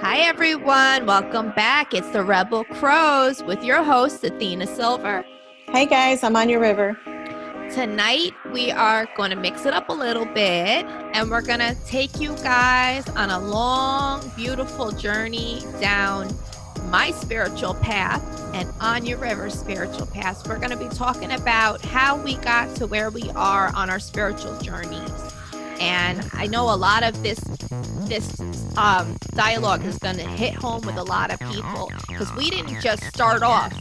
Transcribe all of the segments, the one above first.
Hi, everyone. Welcome back. It's the Rebel Crows with your host, Athena Silver. Hey guys, I'm Anja River. Tonight, we are going to mix it up a little bit, and we're going to take you guys on a long, beautiful journey down my spiritual path and Anja River's spiritual path. We're going to be talking about how we got to where we are on our spiritual journeys. And I know a lot of this dialogue is going to hit home with a lot of people because we didn't just start off,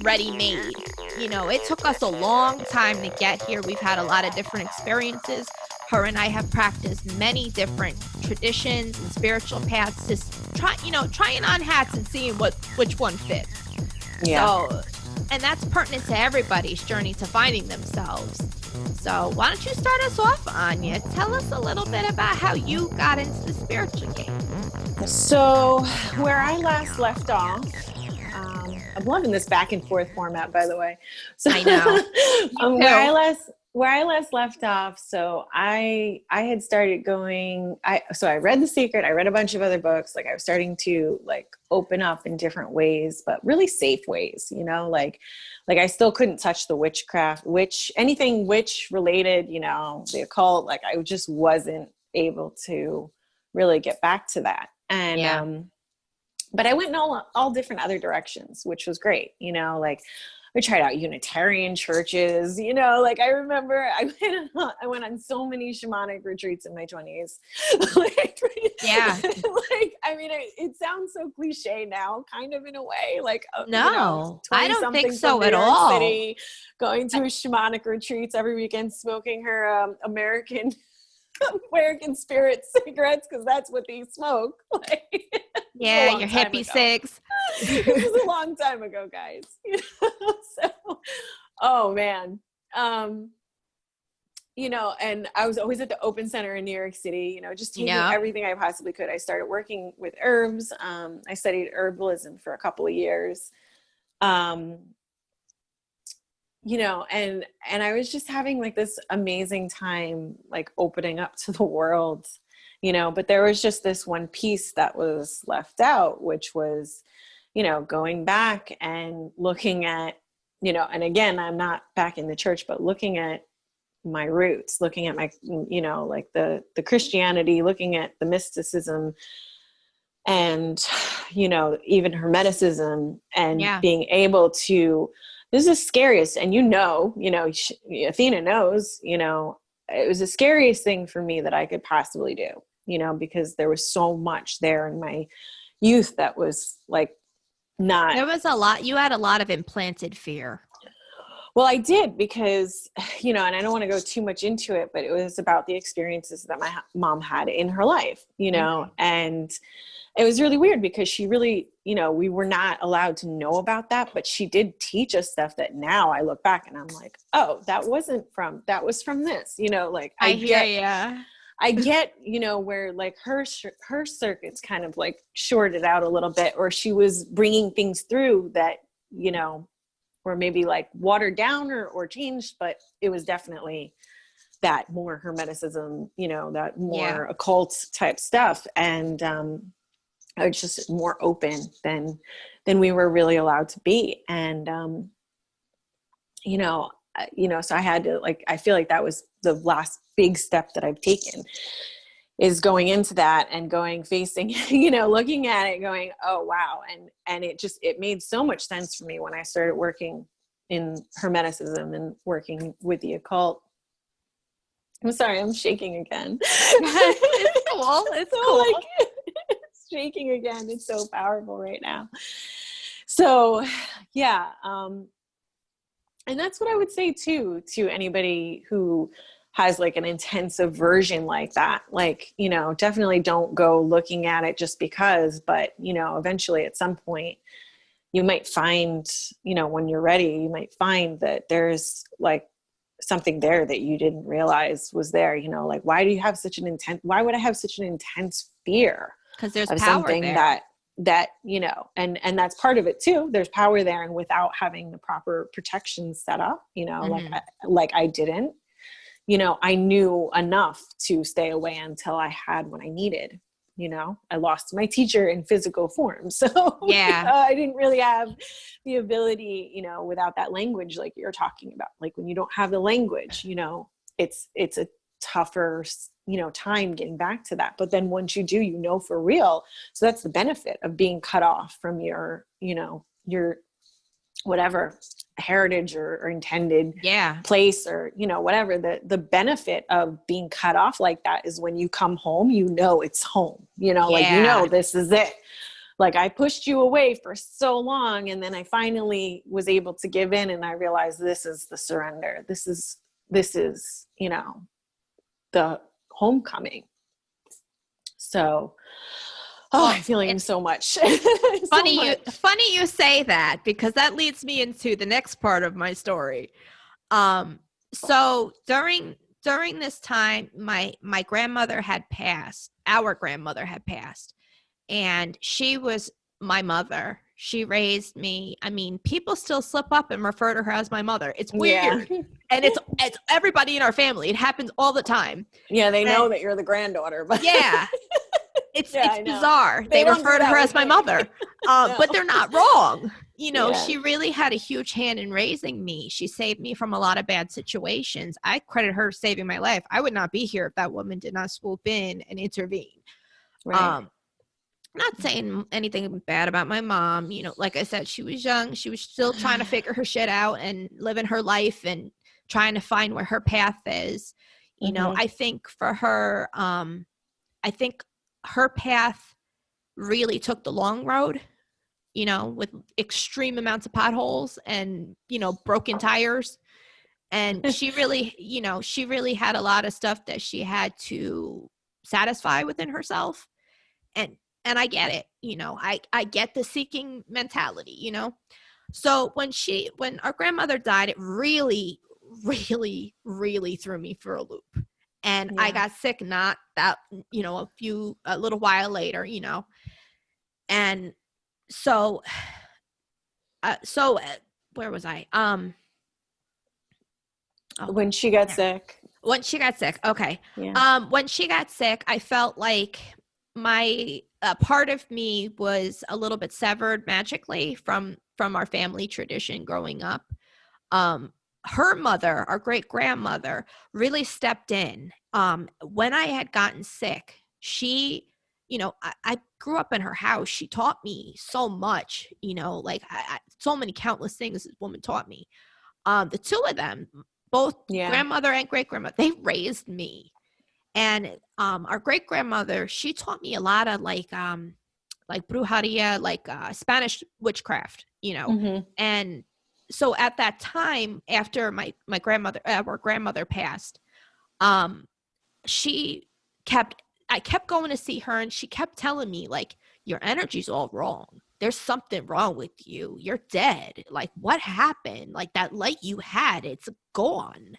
ready-made. It took us a long time to get here. We've had a lot of different experiences. Her and I have practiced many different traditions and spiritual paths, just trying on hats and seeing which one fits. Yeah. So, and that's pertinent to everybody's journey to finding themselves. So why don't you start us off, Anja? Tell us a little bit about how you got into the spiritual game. So where I last left off, I'm loving this back and forth format, by the way. So I know. Where I last left off, so I had started going, I read The Secret, I read a bunch of other books, I was starting to open up in different ways, but really safe ways, I still couldn't touch the witchcraft, anything witch related, the occult, I just wasn't able to really get back to that. And, but I went in all different other directions, which was great, I tried out Unitarian churches, I remember I went on so many shamanic retreats in my 20s. Yeah. It sounds so cliche now, kind of in a way, no, I don't think so at all. City, going to shamanic retreats every weekend, smoking her American spirit cigarettes, because that's what they smoke. Yeah, your hippie cigs. It was a long time ago, guys. So, oh man. And I was always at the Open Center in New York City, just taking everything I possibly could. I started working with herbs. I studied herbalism for a couple of years. And I was just having this amazing time, opening up to the world, but there was just this one piece that was left out, which was, going back and looking at, and again, I'm not back in the church, but looking at my roots, looking at my, the Christianity, looking at the mysticism and, even Hermeticism and being able to, this is the scariest. And Athena knows, it was the scariest thing for me that I could possibly do, because there was so much there in my youth that was not. There was a lot, you had a lot of implanted fear. Well, I did because, and I don't want to go too much into it, but it was about the experiences that my mom had in her life, and it was really weird because she really, we were not allowed to know about that, but she did teach us stuff that now I look back and I'm like, oh, that was from this, I get, where her circuits kind of shorted out a little bit, or she was bringing things through that, were maybe watered down or changed, but it was definitely that more Hermeticism, that more occult type stuff. And, I was just more open than we were really allowed to be. And, so I had to I feel like that was the last big step that I've taken, is going into that and facing, looking at it going, oh, wow. And it made so much sense for me when I started working in Hermeticism and working with the occult. I'm sorry, I'm shaking again. It's cool. It's cool. Shaking again. It's so powerful right now. So yeah. And that's what I would say too, to anybody who has an intense aversion like that. Definitely don't go looking at it just because, but eventually at some point you might find, when you're ready, you might find that there's something there that you didn't realize was there, why would I have such an intense fear? Because there's of power something there. that and that's part of it too. There's power there, and without having the proper protections set up, I didn't, I knew enough to stay away until I had what I needed. you know, I lost my teacher in physical form. So Yeah. I didn't really have the ability, you know, without that language, like you're talking about, like when you don't have the language, you know, it's a tougher, you know, time getting back to that. But then once you do, you know, for real. So that's the benefit of being cut off from your, you know, your whatever heritage or intended place, or, you know, whatever. The benefit of being cut off like that is when you come home, you know, it's home, you know, like, you know, this is it. Like I pushed you away for so long, and then I finally was able to give in, and I realized this is the surrender. This is, you know, the homecoming. So, I'm feeling so much. Funny you say that, because that leads me into the next part of my story. So during this time, my grandmother had passed. Our grandmother had passed, and she was my mother. She raised me. I mean, people still slip up and refer to her as my mother. It's weird. Yeah. And it's everybody in our family. It happens all the time. Yeah, they know that you're the granddaughter, but yeah. It's bizarre. They refer to her as my mother. No. But they're not wrong. You know, she really had a huge hand in raising me. She saved me from a lot of bad situations. I credit her saving my life. I would not be here if that woman did not swoop in and intervene. Right. Not saying anything bad about my mom. You know, like I said, she was young. She was still trying to figure her shit out and living her life and trying to find where her path is. You know, I think for her, I think her path really took the long road, you know, with extreme amounts of potholes and, you know, broken tires. And she really, you know, she really had a lot of stuff that she had to satisfy within herself. And I get it, you know, I get the seeking mentality, you know. So when our grandmother died, it really, really, really threw me for a loop. And I got sick, not that, you know, a little while later, you know. And so where was I? When she got sick. When she got sick. Okay. Yeah. When she got sick, I felt like my part of me was a little bit severed magically from our family tradition growing up. Her mother, our great grandmother, really stepped in. When I had gotten sick, she, you know, I grew up in her house. She taught me so much, you know, like so many countless things this woman taught me. The two of them, both grandmother and great grandmother, they raised me. And our great grandmother, she taught me a lot of like brujeria, like Spanish witchcraft, you know. And so at that time, after our grandmother passed, I kept going to see her, and she kept telling me, like, your energy's all wrong. There's something wrong with you. You're dead. Like, what happened? Like, that light you had, it's gone.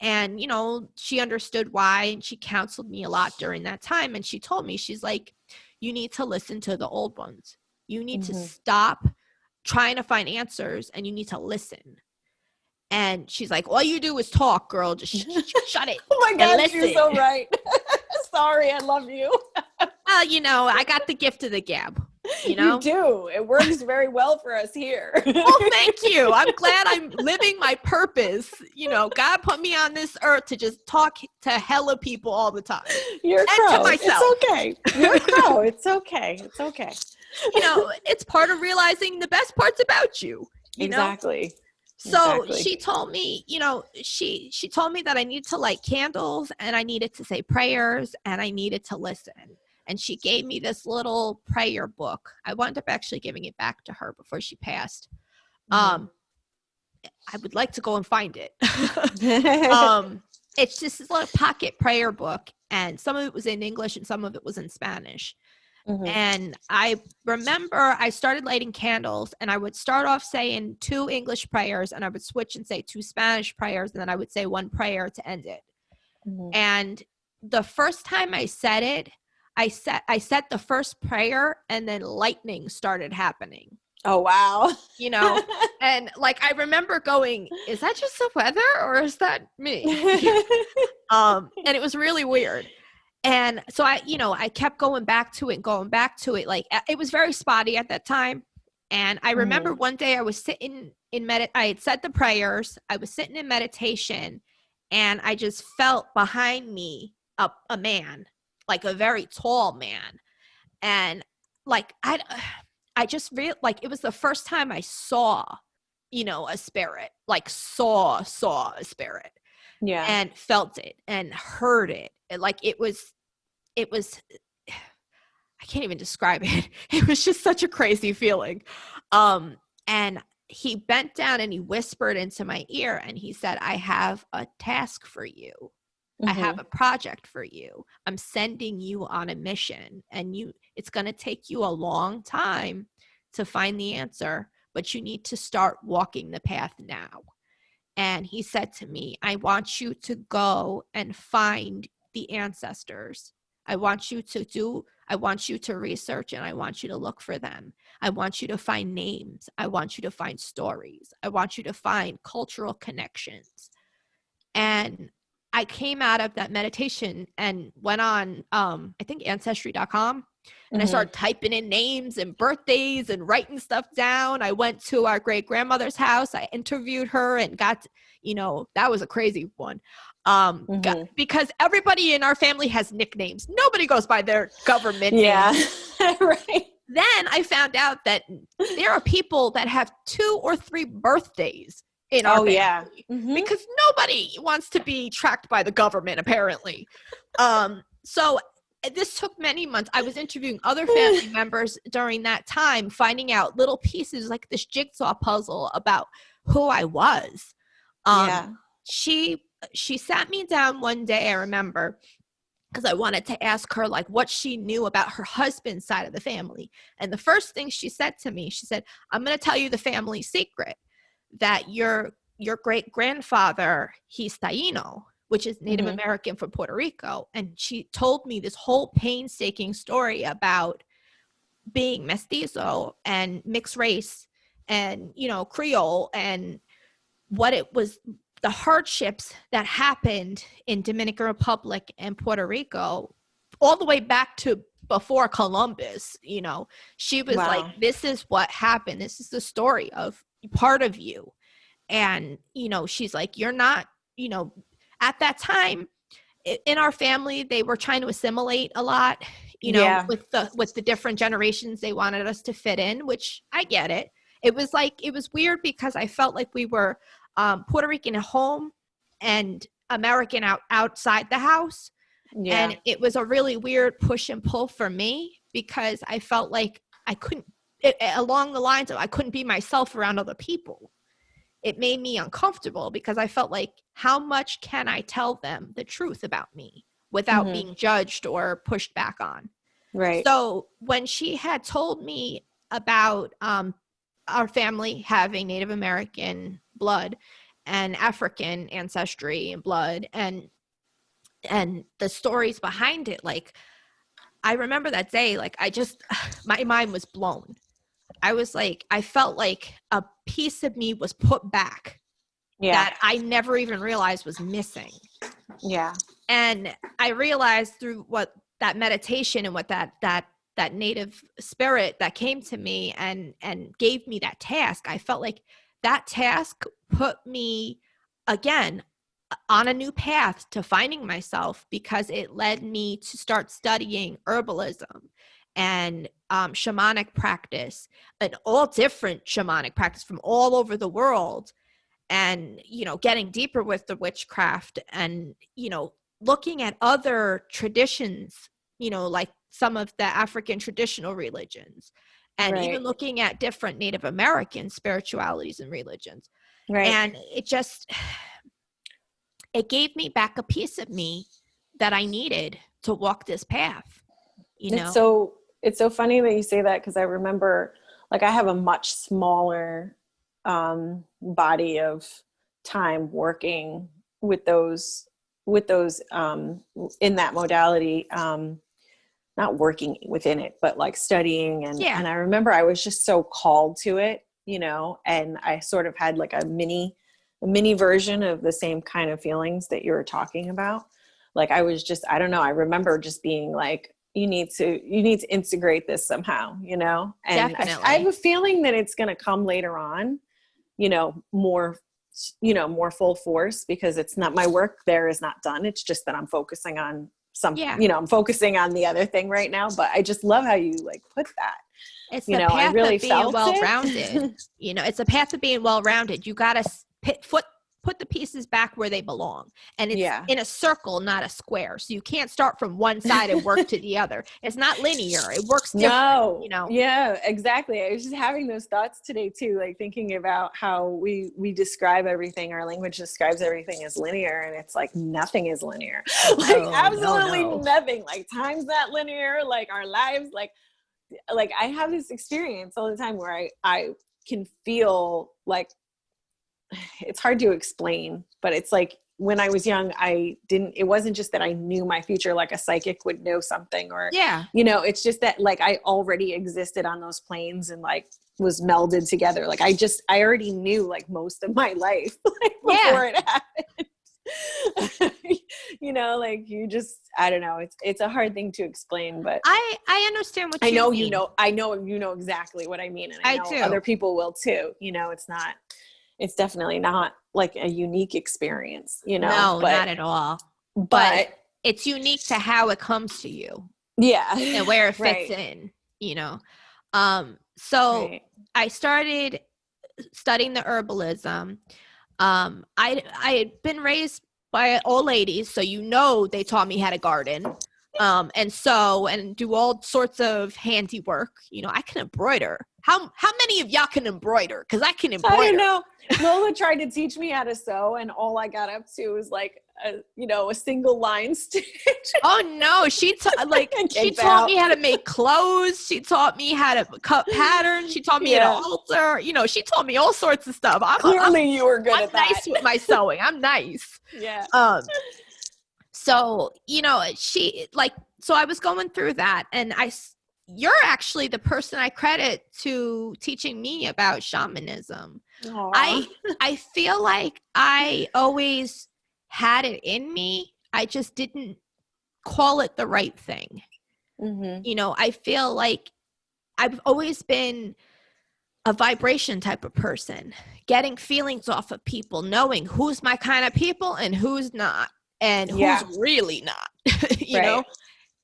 And, you know, she understood why, and she counseled me a lot during that time. And she told me, she's like, you need to listen to the old ones. You need to stop trying to find answers, and you need to listen. And she's like, all you do is talk, girl. Just shut it. Oh my God, you're so right. Sorry, I love you. Well, you know, I got the gift of the gab. You know? You do. It works very well for us here. Well, thank you. I'm glad I'm living my purpose. You know, God put me on this earth to just talk to hella people all the time. You're a crow. To myself. It's okay. You're a crow. It's okay. It's okay. You know, it's part of realizing the best parts about you. Exactly. So she told me, you know, she told me that I needed to light candles, and I needed to say prayers, and I needed to listen. And she gave me this little prayer book. I wound up actually giving it back to her before she passed. I would like to go and find it. It's just this little pocket prayer book, and some of it was in English and some of it was in Spanish. And I remember I started lighting candles, and I would start off saying 2 English prayers, and I would switch and say 2 Spanish prayers, and then I would say 1 prayer to end it. And the first time I said it, I said the first prayer, and then lightning started happening. Oh, wow. You know, and like, I remember going, is that just the weather or is that me? And it was really weird. And so I kept going back to it and going back to it. Like, it was very spotty at that time. And I remember one day I was sitting I had said the prayers. I was sitting in meditation, and I just felt behind me a man, like a very tall man. And like, I just like, it was the first time I saw, a spirit, like saw a spirit. Yeah. And felt it and heard it. And like, it was, I can't even describe it. It was just such a crazy feeling. And he bent down and he whispered into my ear and he said, I have a task for you. I have a project for you. I'm sending you on a mission, and it's going to take you a long time to find the answer, but you need to start walking the path now. And he said to me, I want you to go and find the ancestors. I want you to research, and I want you to look for them. I want you to find names. I want you to find stories. I want you to find cultural connections. And I came out of that meditation and went on, I think Ancestry.com, and I started typing in names and birthdays and writing stuff down. I went to our great grandmother's house. I interviewed her and got, that was a crazy one. Because everybody in our family has nicknames. Nobody goes by their government names. Right. Then I found out that there are people that have 2 or 3 birthdays in our family, because nobody wants to be tracked by the government, apparently. So this took many months. I was interviewing other family members during that time, finding out little pieces like this jigsaw puzzle about who I was. She sat me down one day, I remember, because I wanted to ask her like what she knew about her husband's side of the family. And the first thing she said to me, she said, I'm going to tell you the family secret, that your great grandfather, he's Taino, which is Native American from Puerto Rico. And she told me this whole painstaking story about being mestizo and mixed race and, Creole, and what it was, the hardships that happened in Dominican Republic and Puerto Rico, all the way back to before Columbus. She was like, this is what happened. This is the story of part of you. And, she's like, you're not, at that time in our family, they were trying to assimilate a lot, with the different generations they wanted us to fit in, which I get it. It was weird because I felt like we were Puerto Rican at home and American outside the house. Yeah. And it was a really weird push and pull for me, because I felt like I couldn't, along the lines of I couldn't be myself around other people. It made me uncomfortable because I felt like, how much can I tell them the truth about me without being judged or pushed back on? Right. So when she had told me about our family having Native American blood and African ancestry and blood, and the stories behind it, like, I remember that day, like, my mind was blown. I was like, I felt like a piece of me was put back that I never even realized was missing. Yeah. And I realized through what that meditation and what that native spirit that came to me and gave me that task, I felt like that task put me again on a new path to finding myself, because it led me to start studying herbalism and shamanic practice, and all different shamanic practice from all over the world, and getting deeper with the witchcraft, and looking at other traditions, like some of the African traditional religions, and even looking at different Native American spiritualities and religions. Right. And it gave me back a piece of me that I needed to walk this path. It's so funny that you say that, because I remember, like, I have a much smaller body of time working with those in that modality, not working within it, but like studying. And I remember I was just so called to it, and I sort of had like a mini version of the same kind of feelings that you were talking about. like, I was just, I don't know. I remember just being like, you need to integrate this somehow, you know? And Definitely. I have a feeling that it's going to come later on, you know, more full force, because it's not, my work there is not done. It's just that I'm focusing on I'm focusing on the other thing right now. But I just love how you like put that. It's You the know, I path really of being felt well-rounded. it. You know, it's a path of being well-rounded. You got to put the pieces back where they belong. And it's in a circle, not a square. So you can't start from one side and work to the other. It's not linear. It works different, No, you know? Yeah, exactly. I was just having those thoughts today too, like thinking about how we describe everything, our language describes everything as linear, and it's like nothing is linear. Like absolutely nothing. Like time's not linear, like our lives, like I have this experience all the time where I can feel like, it's hard to explain, but it's like when I was young, it wasn't just that I knew my future like a psychic would know something, or, you know, it's just that like I already existed on those planes and like was melded together. Like I already knew like most of my life like, before it happened. You know, like you just, I don't know. It's a hard thing to explain, but I understand what I know mean. I know you know exactly what I mean. And I know too. Other people will too. You know, it's definitely not like a unique experience, you know? No, not at all. But it's unique to how it comes to you. Yeah. And where it fits in, you know? So I started studying the herbalism. I had been raised by old ladies, so you know they taught me how to garden, and do all sorts of handiwork. You know, I can embroider. How many of y'all can embroider? Because I can embroider. I don't know. Lola tried to teach me how to sew, and all I got up to was like a single line stitch. Oh no, she taught me how to make clothes. She taught me how to cut patterns. She taught me how to alter. You know, she taught me all sorts of stuff. Clearly, you were good at that. I'm nice with my sewing. I'm nice. Yeah. So you know, so I was going through that, and you're actually the person I credit to teaching me about shamanism. Aww. I feel like I always had it in me. I just didn't call it the right thing. Mm-hmm. You know, I feel like I've always been a vibration type of person, getting feelings off of people, knowing who's my kind of people and who's not, and who's really not, you know?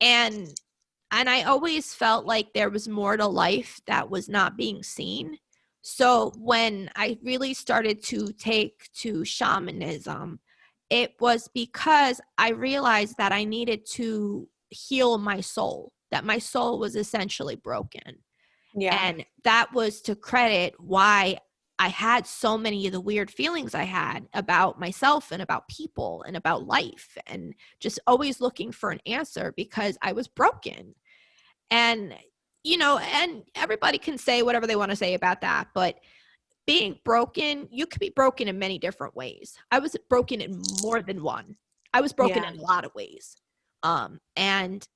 And I always felt like there was more to life that was not being seen. So when I really started to take to shamanism, it was because I realized that I needed to heal my soul, that my soul was essentially broken. Yeah. And that was to credit why I had so many of the weird feelings I had about myself and about people and about life, and just always looking for an answer because I was broken. And, you know, and everybody can say whatever they want to say about that, but being broken, you could be broken in many different ways. I was broken in more than one. I was broken in a lot of ways. And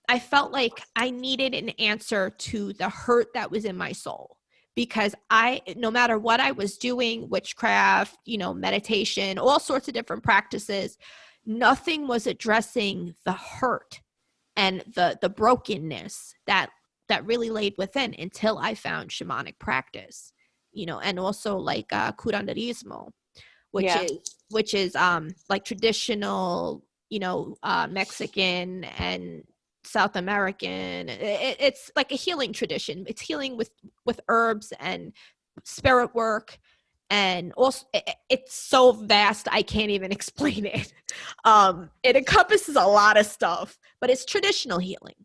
I felt like I needed an answer to the hurt that was in my soul, because no matter what I was doing, witchcraft, you know, meditation, all sorts of different practices, nothing was addressing the hurt and the brokenness that really laid within, until I found shamanic practice, you know, and also like curanderismo, which is like traditional, you know, Mexican and South American. It's like a healing tradition. It's healing with herbs and spirit work. And also it's so vast, I can't even explain it. It encompasses a lot of stuff, but it's traditional healing.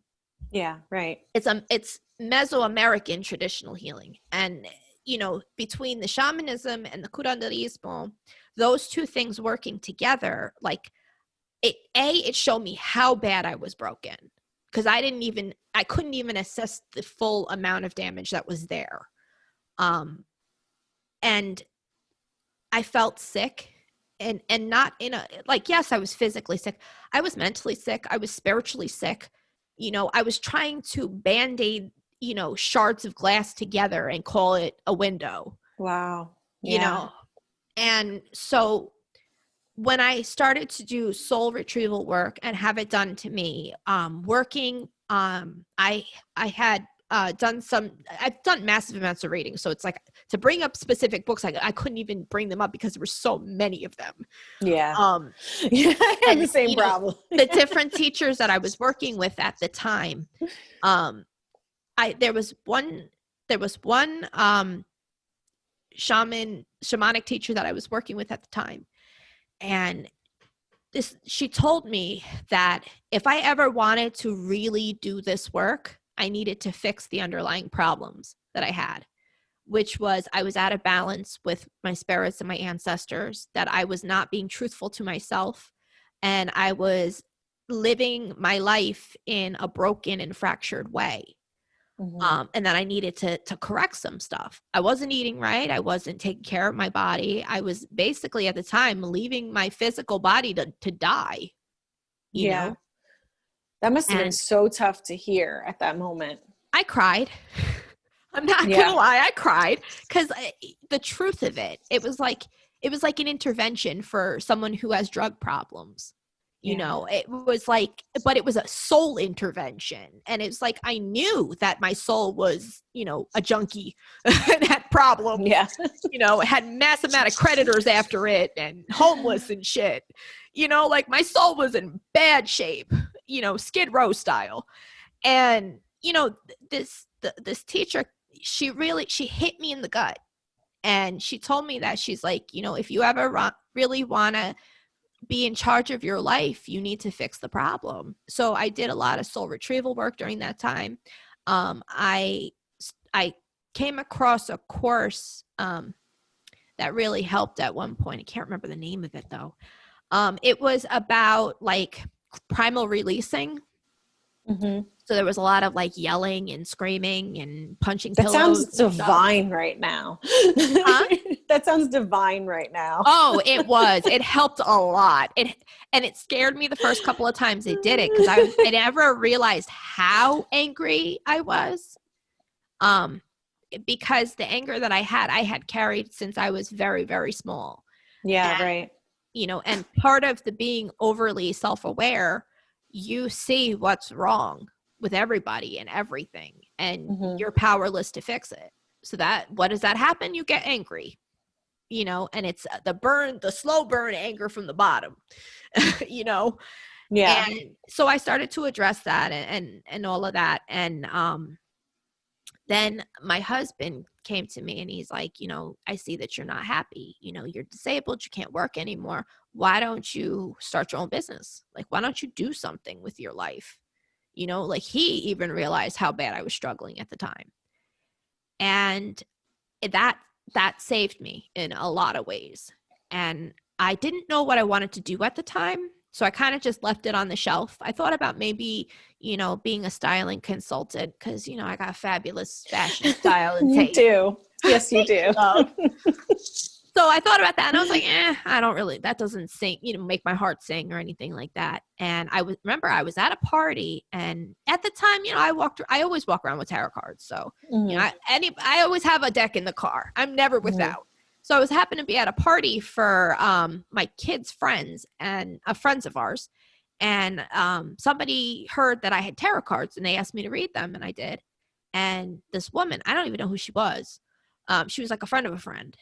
Yeah, right. It's Mesoamerican traditional healing. And, you know, between the shamanism and the curanderismo, those two things working together, like it showed me how bad I was broken, because I couldn't even assess the full amount of damage that was there. And I felt sick, and not in a, like, yes, I was physically sick. I was mentally sick. I was spiritually sick. You know, I was trying to Band-Aid, you know, shards of glass together and call it a window. Wow. You know? And so when I started to do soul retrieval work and have it done to me, working, I had I've done massive amounts of reading. So it's like to bring up specific books, I couldn't even bring them up because there were so many of them. Yeah. Yeah, I have the same problem. The different teachers that I was working with at the time, there was one shamanic teacher that I was working with at the time. And she told me that if I ever wanted to really do this work, I needed to fix the underlying problems that I had, which was I was out of balance with my spirits and my ancestors, that I was not being truthful to myself, and I was living my life in a broken and fractured way. And then I needed to correct some stuff. I wasn't eating right. I wasn't taking care of my body. I was basically at the time leaving my physical body to die, you know? That must have been so tough to hear at that moment. I cried. I'm not going to lie. I cried because the truth of it, it was like an intervention for someone who has drug problems. You know, it was like, but it was a soul intervention. And it's like, I knew that my soul was, you know, a junkie and had problems. Yeah. You know, it had massive amount of creditors after it and homeless and shit. You know, like my soul was in bad shape, you know, Skid Row style. And, you know, this teacher, she hit me in the gut. And she told me that she's like, you know, if you ever really want to be in charge of your life, you need to fix the problem. So I did a lot of soul retrieval work during that time. I came across a course that really helped at one point. I can't remember the name of it though. It was about like primal releasing. So there was a lot of like yelling and screaming and punching pillows. That sounds divine right now. Huh? That sounds divine right now. Oh, it was. It helped a lot. And it scared me the first couple of times they did it because I never realized how angry I was. Because the anger that I had carried since I was very, very small. Yeah, right. You know, and part of the being overly self-aware, you see what's wrong with everybody and everything, and you're powerless to fix it. So what does that happen? You get angry, you know, and it's the slow burn anger from the bottom, you know? Yeah. And so I started to address that and all of that. And, then my husband came to me and he's like, you know, I see that you're not happy. You know, you're disabled. You can't work anymore. Why don't you start your own business? Like, why don't you do something with your life? You know, like he even realized how bad I was struggling at the time. And that saved me in a lot of ways. And I didn't know what I wanted to do at the time. So I kind of just left it on the shelf. I thought about maybe, you know, being a styling consultant because, you know, I got fabulous fashion style and taste. You do. Yes, you do. So I thought about that and I was like, I don't really, that doesn't sing, you know, make my heart sing or anything like that. And remember I was at a party and at the time, you know, I always walk around with tarot cards. So, you know, I always have a deck in the car. I'm never without. So I was happened to be at a party for my kids' friends and friends of ours. And somebody heard that I had tarot cards and they asked me to read them. And I did. And this woman, I don't even know who she was. She was like a friend of a friend.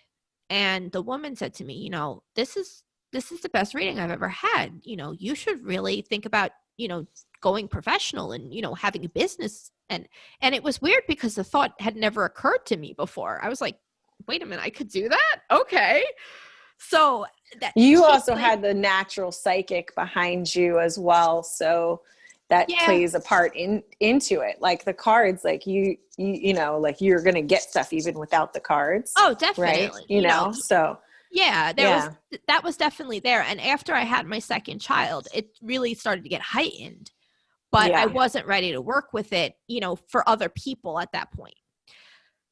And the woman said to me, you know, this is the best reading I've ever had. You know, you should really think about, you know, going professional and, you know, having a business. And it was weird because the thought had never occurred to me before. I was like, wait a minute, I could do that? Okay. So you also had the natural psychic behind you as well. So that plays a part into it. Like the cards, like you know, like you're going to get stuff even without the cards. Oh, definitely. Right? You know, so yeah, that was definitely there. And after I had my second child, it really started to get heightened, but I wasn't ready to work with it, you know, for other people at that point.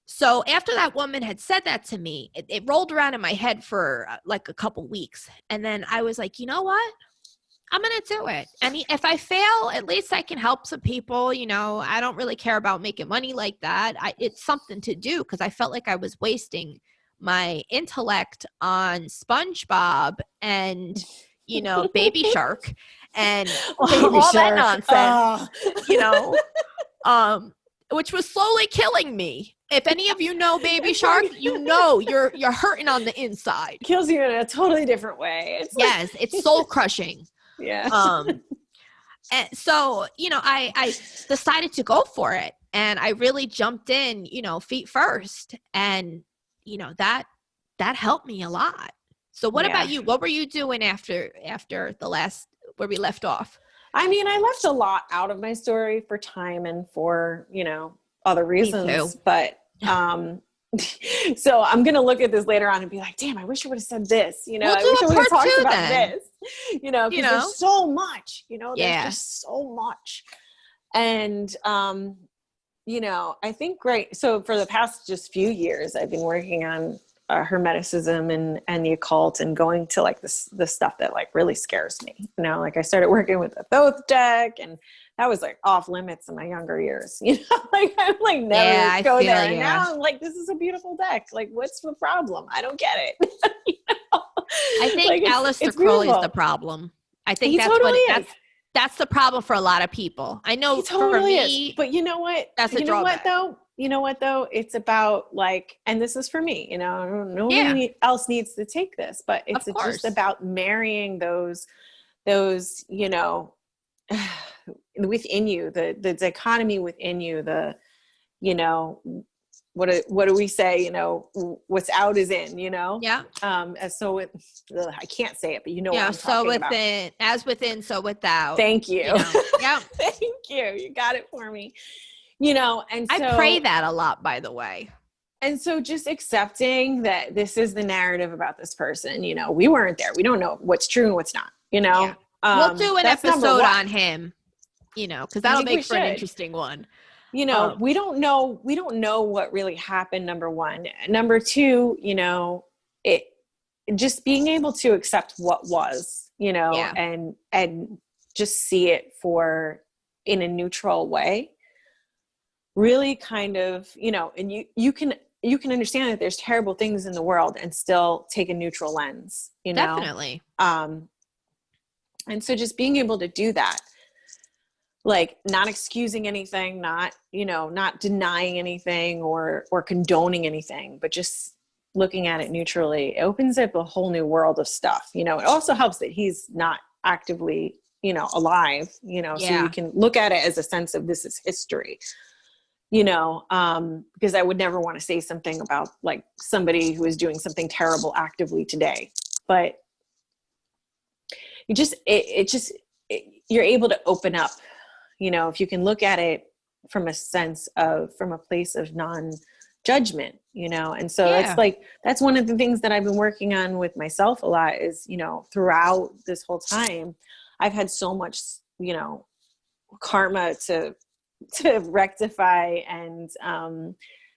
So after that woman had said that to me, it rolled around in my head for like a couple weeks. And then I was like, you know what? I'm going to do it. And if I fail, at least I can help some people. You know, I don't really care about making money like that. It's something to do because I felt like I was wasting my intellect on SpongeBob and, you know, Baby Shark and Baby all that Shark. nonsense, you know, which was slowly killing me. If any of you know Baby Shark, you know you're hurting on the inside. Kills you in a totally different way. It's yes, it's soul crushing. Yeah. And so, you know, I decided to go for it, and I really jumped in, you know, feet first, and you know that helped me a lot. So, what about you? What were you doing after the last where we left off? I mean, I left a lot out of my story for time and for, you know, other reasons, but so I'm going to look at this later on and be like, damn, I wish I would have said this, you know, We'll I wish I would have talked about then. this, you know, because there's so much, you know, there's Yeah. just so much. And, you know, I think so for the past just few years, I've been working on Hermeticism and the occult, and going to like the stuff that like really scares me, you know, like I started working with the Thoth deck, and that was like off limits in my younger years, you know, like I'm like never go there. And now I'm like, this is a beautiful deck. Like, what's the problem? I don't get it. You know? I think like Aleister Crowley is the problem. I think that's the problem for a lot of people. I know for me, is. But you know what? That's a drawback. You know what though? It's about like, and this is for me, you know, nobody else needs to take this, but it's just about marrying those, you know, within you, the dichotomy within you, you know, what do we say, you know, what's out is in, you know? Yeah. So I can't say it, but you know, yeah. What I'm so within, about. As within, so without. Thank you. You know? Yeah. Thank you. You got it for me. You know, and so I pray that a lot, by the way. And so just accepting that this is the narrative about this person, you know, we weren't there. We don't know what's true and what's not, you know. We'll do an episode on him, you know, because that'll make for an interesting one. You know, we don't know what really happened, number one. Number two, you know, it just being able to accept what was, you know, and just see it in a neutral way. Really kind of, you know, and you can understand that there's terrible things in the world and still take a neutral lens, you know? Definitely. And so just being able to do that, like not excusing anything, not denying anything or condoning anything, but just looking at it neutrally, it opens up a whole new world of stuff. You know, it also helps that he's not actively, you know, alive, you know, so you can look at it as a sense of this is history. You know, because I would never want to say something about like somebody who is doing something terrible actively today, but you just, you're able to open up, you know, if you can look at it from a place of non-judgment, you know? And so it's like, that's one of the things that I've been working on with myself a lot is, you know, throughout this whole time, I've had so much, you know, karma to rectify and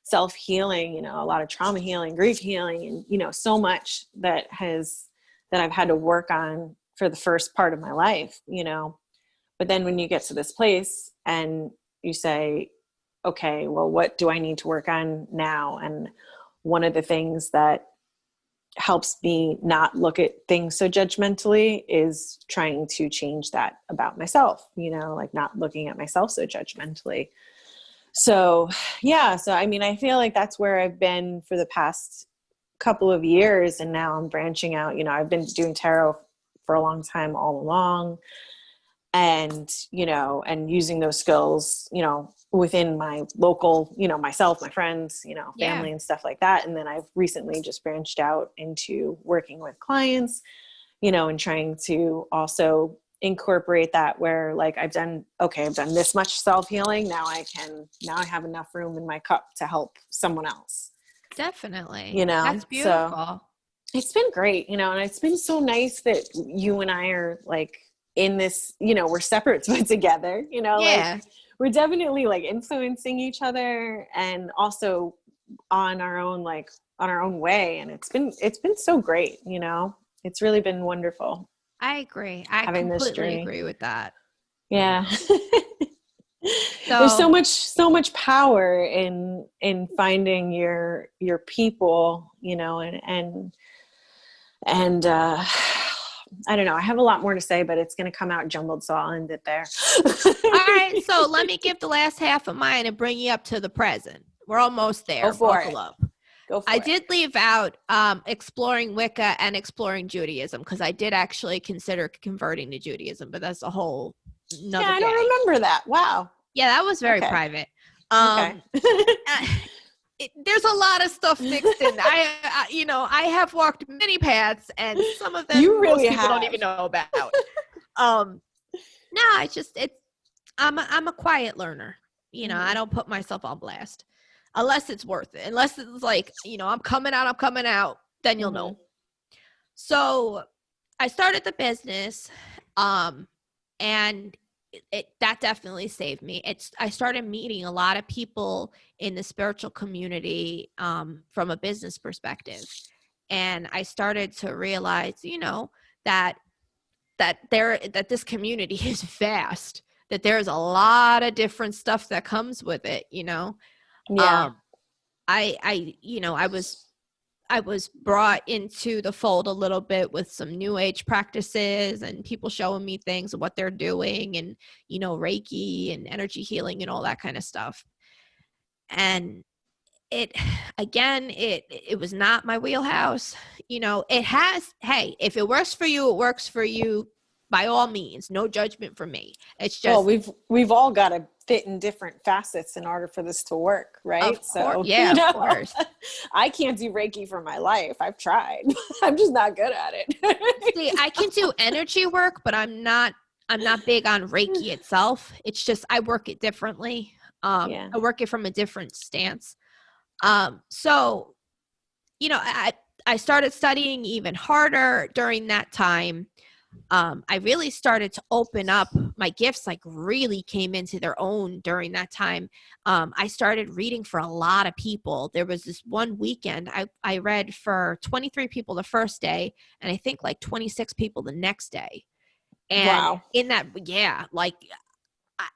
self-healing, you know, a lot of trauma healing, grief healing, and, you know, so much that I've had to work on for the first part of my life, you know. But then when you get to this place and you say, okay, well, what do I need to work on now? And one of the things that helps me not look at things so judgmentally is trying to change that about myself, you know, like not looking at myself so judgmentally. So, so, I mean, I feel like that's where I've been for the past couple of years. And now I'm branching out, you know, I've been doing tarot for a long time all along, and, you know, and using those skills, you know, within my local, you know, myself, my friends, you know, family and stuff like that. And then I've recently just branched out into working with clients, you know, and trying to also incorporate that where like I've done this much self-healing. Now I have enough room in my cup to help someone else. Definitely. You know, that's beautiful. So it's been great, you know, and it's been so nice that you and I are like in this, you know, we're separate but together, you know, like we're definitely like influencing each other and also on our own way. And it's been so great, you know, it's really been wonderful. I agree. I completely agree with that. Yeah. there's So so much power in finding your people, you know, and I don't know. I have a lot more to say, but it's going to come out jumbled, so I'll end it there. all right, so let me give the last half of mine and bring you up to the present. We're almost there. Go for Buckle it. up. Go for I it. did leave out exploring Wicca and exploring Judaism, because I did actually consider converting to Judaism, but that's a whole another I day. don't remember that. Wow. Yeah, that was very Okay. private. Okay. There's a lot of stuff mixed in. I have walked many paths, and some of them You really most people don't have. even know about. No, I'm a quiet learner. You know, I don't put myself on blast unless it's worth it. Unless it's like, I'm coming out, then you'll know. So I started the business, and that definitely saved me. I started meeting a lot of people in the spiritual community from a business perspective, and I started to realize, that this community is vast. That there's a lot of different stuff that comes with it. Yeah. I was brought into the fold a little bit with some new age practices and people showing me things of what they're doing, and, Reiki and energy healing and all that kind of stuff. And it was not my wheelhouse. Hey, if it works for you, it works for you, by all means. No judgment from me. It's just, well, we've all got to fit in different facets in order for this to work, right? Of course. I can't do Reiki for my life. I've tried. I'm just not good at it. See, I can do energy work, but I'm not big on Reiki itself. It's just I work it differently. I work it from a different stance. So, I started studying even harder during that time. I really started to open up. My gifts really came into their own during that time. I started reading for a lot of people. There was this one weekend I read for 23 people the first day, and I think 26 people the next day. And wow. in that,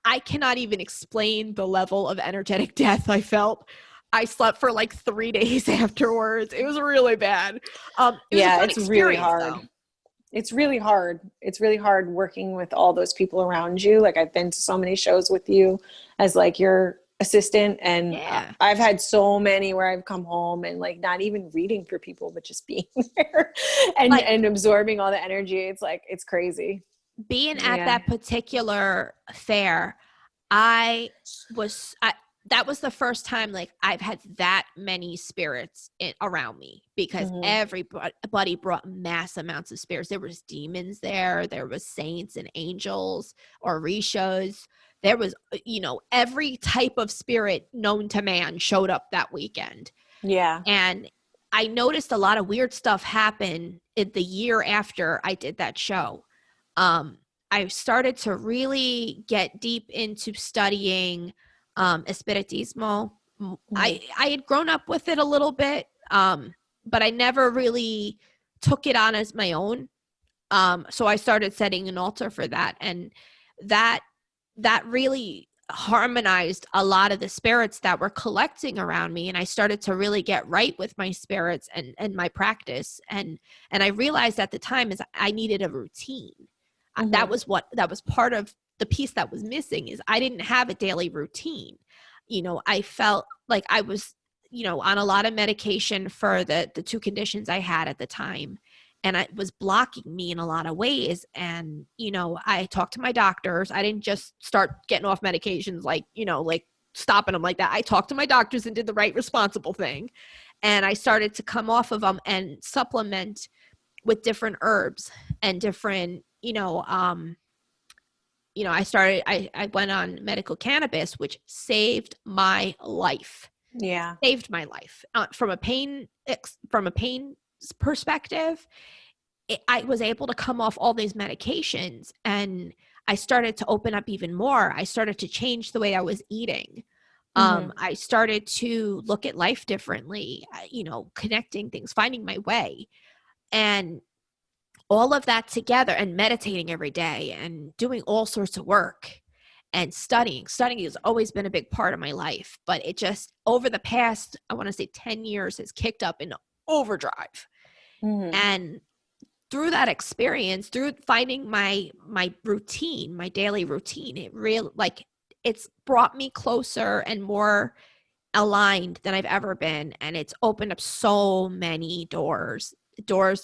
I cannot even explain the level of energetic death I felt. I slept for 3 days afterwards. It was really bad. It's really hard. Though. It's really hard. It's really hard working with all those people around you. I've been to so many shows with you as your assistant, and I've had so many where I've come home and not even reading for people, but just being there and absorbing all the energy. It's crazy. Being at that particular fair, that was the first time I've had that many spirits around me, because everybody brought mass amounts of spirits. There was demons there was saints and angels, orishas. There was every type of spirit known to man showed up that weekend. And I noticed a lot of weird stuff happen in the year after I did that show. I started to really get deep into studying espiritismo. I had grown up with it a little bit, but I never really took it on as my own. So I started setting an altar for that, and that really harmonized a lot of the spirits that were collecting around me, and I started to really get right with my spirits and my practice, and I realized at the time is I needed a routine. That was part of the piece that was missing, is I didn't have a daily routine. I felt like I was, on a lot of medication for the two conditions I had at the time. And it was blocking me in a lot of ways. And, I talked to my doctors. I didn't just start getting off medications, stopping them like that. I talked to my doctors and did the right responsible thing. And I started to come off of them and supplement with different herbs and different, I went on medical cannabis, which saved my life. Saved my life. From a pain perspective, I was able to come off all these medications, and I started to open up even more. I started to change the way I was eating. I started to look at life differently, connecting things, finding my way. And all of that together, and meditating every day and doing all sorts of work. and studying has always been a big part of my life, but it just over the past, I want to say 10 years, has kicked up in overdrive. And through that experience, through finding my routine, my daily routine, it's brought me closer and more aligned than I've ever been. And it's opened up so many doors,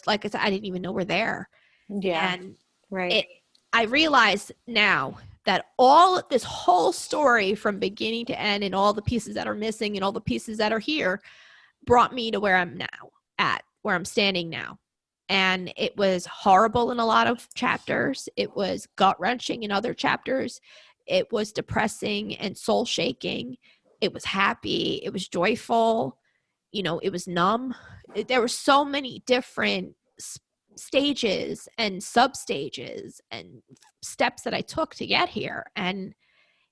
like I said, I didn't even know were there. Yeah. And right. I realize now that all this whole story from beginning to end and all the pieces that are missing and all the pieces that are here brought me to where I'm now at, where I'm standing now. And it was horrible in a lot of chapters. It was gut-wrenching in other chapters. It was depressing and soul-shaking. It was happy. It was joyful. It was numb. There were so many different stages and sub-stages and steps that I took to get here. And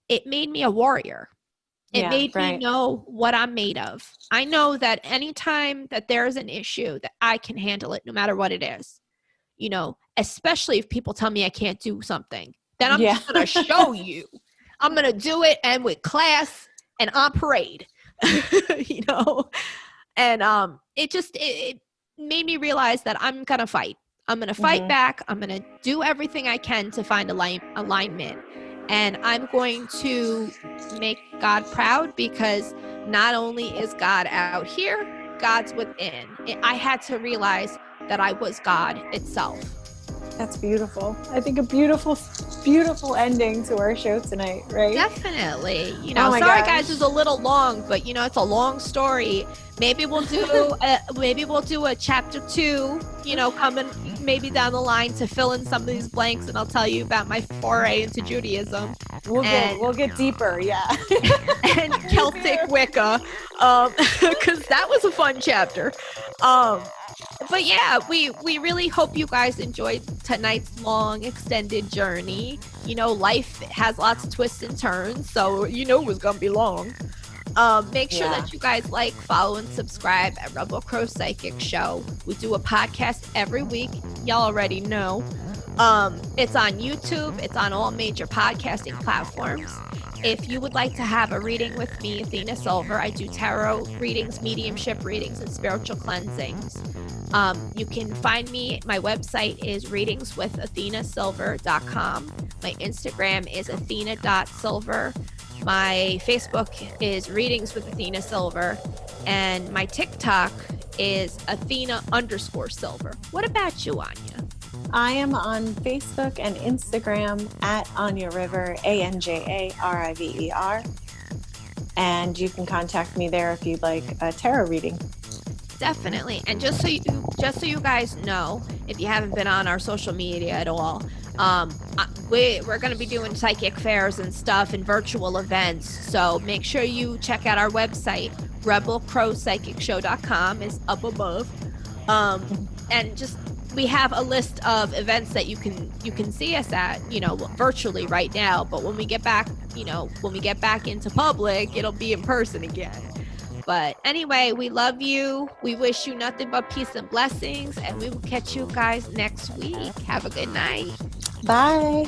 it made me a warrior. It made me know what I'm made of. I know that anytime that there's an issue, that I can handle it no matter what it is. Especially if people tell me I can't do something, then I'm just going to show you. I'm going to do it, and with class and on parade, And it made me realize that I'm going to fight. I'm going to fight back. I'm going to do everything I can to find alignment. And I'm going to make God proud, because not only is God out here, God's within. I had to realize that I was God itself. That's beautiful. I think a beautiful, beautiful ending to our show tonight, right? Definitely. Sorry guys, it's a little long, but it's a long story. Maybe we'll do a chapter 2, coming maybe down the line to fill in some of these blanks, and I'll tell you about my foray into Judaism. We'll get deeper, yeah. And Celtic Wicca, because that was a fun chapter. But yeah, we really hope you guys enjoyed tonight's long extended journey. Life has lots of twists and turns, so it was gonna be long. Make sure that you guys follow, and subscribe at Rebel Crow Psychic Show. We do a podcast every week. Y'all already know. It's on YouTube. It's on all major podcasting platforms. If you would like to have a reading with me, Athena Silver, I do tarot readings, mediumship readings, and spiritual cleansings. You can find me. My website is readingswithathenasilver.com. My Instagram is athena.silver. My Facebook is Readings with Athena Silver. And my TikTok is Athena_Silver. What about you, Anja? I am on Facebook and Instagram at Anja River, ANJARIVER. And you can contact me there if you'd like a tarot reading. Definitely. And just so you guys know, if you haven't been on our social media at all, we're going to be doing psychic fairs and stuff and virtual events. So make sure you check out our website. rebelcrowpsychicshow.com is up above. And just, we have a list of events that you can see us at, virtually right now. But when we get back, into public, it'll be in person again. But anyway, we love you. We wish you nothing but peace and blessings. And we will catch you guys next week. Have a good night. Bye.